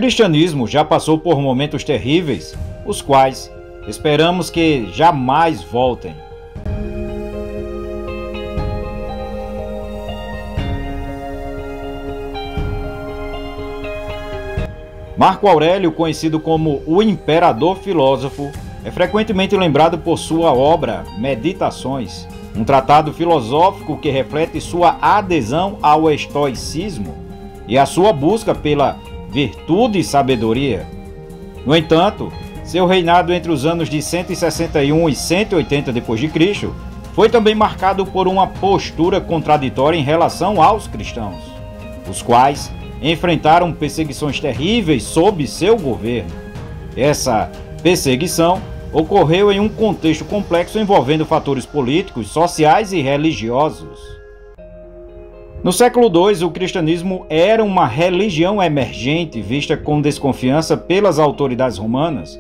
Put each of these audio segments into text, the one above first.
cristianismo já passou por momentos terríveis, os quais esperamos que jamais voltem. Marco Aurélio, conhecido como o Imperador Filósofo, é frequentemente lembrado por sua obra Meditações, um tratado filosófico que reflete sua adesão ao estoicismo e a sua busca pela virtude e sabedoria. No entanto, seu reinado entre os anos de 161 e 180 d.C. foi também marcado por uma postura contraditória em relação aos cristãos, os quais enfrentaram perseguições terríveis sob seu governo. Essa perseguição ocorreu em um contexto complexo envolvendo fatores políticos, sociais e religiosos. No século II, o cristianismo era uma religião emergente vista com desconfiança pelas autoridades romanas.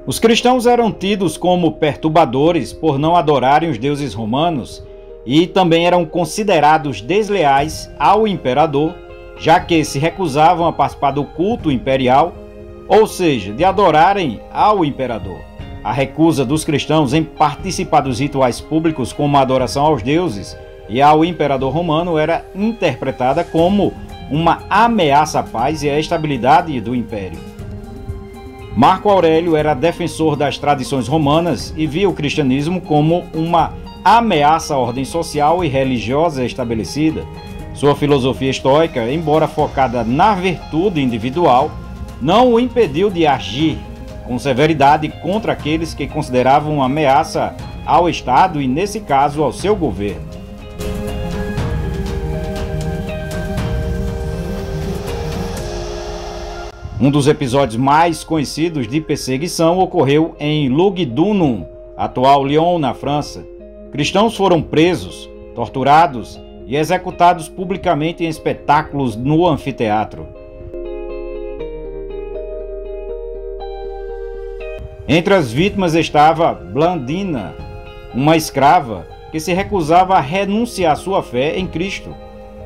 Os cristãos eram tidos como perturbadores por não adorarem os deuses romanos e também eram considerados desleais ao imperador, já que se recusavam a participar do culto imperial, ou seja, de adorarem ao imperador. A recusa dos cristãos em participar dos rituais públicos como a adoração aos deuses e ao imperador romano era interpretada como uma ameaça à paz e à estabilidade do império. Marco Aurélio era defensor das tradições romanas e via o cristianismo como uma ameaça à ordem social e religiosa estabelecida. Sua filosofia estoica, embora focada na virtude individual, não o impediu de agir com severidade contra aqueles que consideravam uma ameaça ao Estado e, nesse caso, ao seu governo. Um dos episódios mais conhecidos de perseguição ocorreu em Lugdunum, atual Lyon, na França. Cristãos foram presos, torturados e executados publicamente em espetáculos no anfiteatro. Entre as vítimas estava Blandina, uma escrava que se recusava a renunciar à sua fé em Cristo.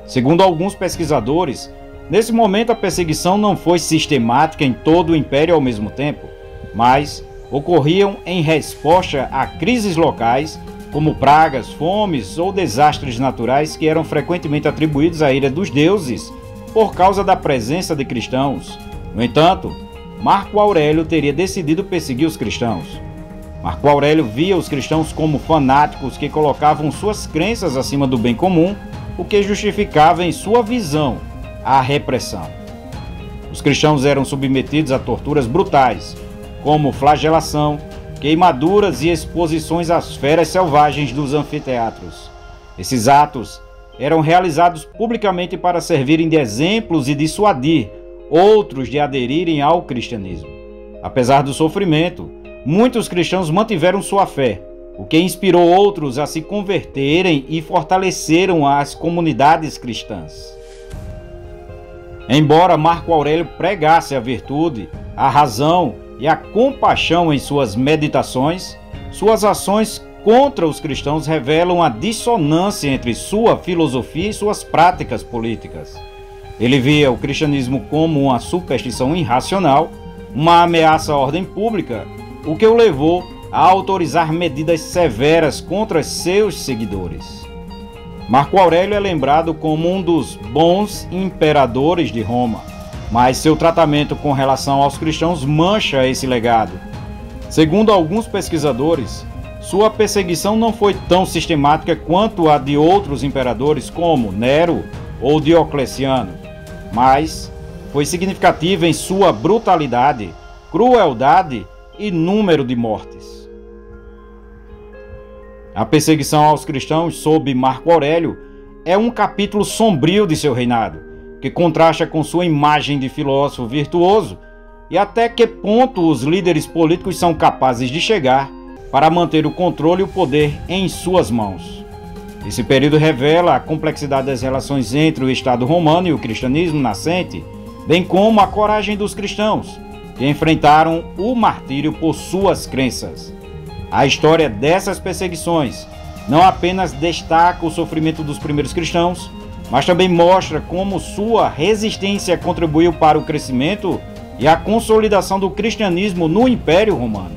Segundo alguns pesquisadores, nesse momento a perseguição não foi sistemática em todo o império ao mesmo tempo, mas ocorriam em resposta a crises locais, como pragas, fomes ou desastres naturais que eram frequentemente atribuídos à ira dos deuses por causa da presença de cristãos. No entanto, Marco Aurélio teria decidido perseguir os cristãos. Marco Aurélio via os cristãos como fanáticos que colocavam suas crenças acima do bem comum, o que justificava, em sua visão, a repressão. Os cristãos eram submetidos a torturas brutais, como flagelação, queimaduras e exposições às feras selvagens dos anfiteatros. Esses atos eram realizados publicamente para servirem de exemplos e dissuadir outros de aderirem ao cristianismo. Apesar do sofrimento, muitos cristãos mantiveram sua fé, o que inspirou outros a se converterem e fortaleceram as comunidades cristãs. Embora Marco Aurélio pregasse a virtude, a razão e a compaixão em suas meditações, suas ações contra os cristãos revelam a dissonância entre sua filosofia e suas práticas políticas. Ele via o cristianismo como uma superstição irracional, uma ameaça à ordem pública, o que o levou a autorizar medidas severas contra seus seguidores. Marco Aurélio é lembrado como um dos bons imperadores de Roma, mas seu tratamento com relação aos cristãos mancha esse legado. Segundo alguns pesquisadores, sua perseguição não foi tão sistemática quanto a de outros imperadores como Nero ou Diocleciano, mas foi significativa em sua brutalidade, crueldade e número de mortes. A perseguição aos cristãos sob Marco Aurélio é um capítulo sombrio de seu reinado, que contrasta com sua imagem de filósofo virtuoso e até que ponto os líderes políticos são capazes de chegar para manter o controle e o poder em suas mãos. Esse período revela a complexidade das relações entre o Estado romano e o cristianismo nascente, bem como a coragem dos cristãos, que enfrentaram o martírio por suas crenças. A história dessas perseguições não apenas destaca o sofrimento dos primeiros cristãos, mas também mostra como sua resistência contribuiu para o crescimento e a consolidação do cristianismo no Império Romano.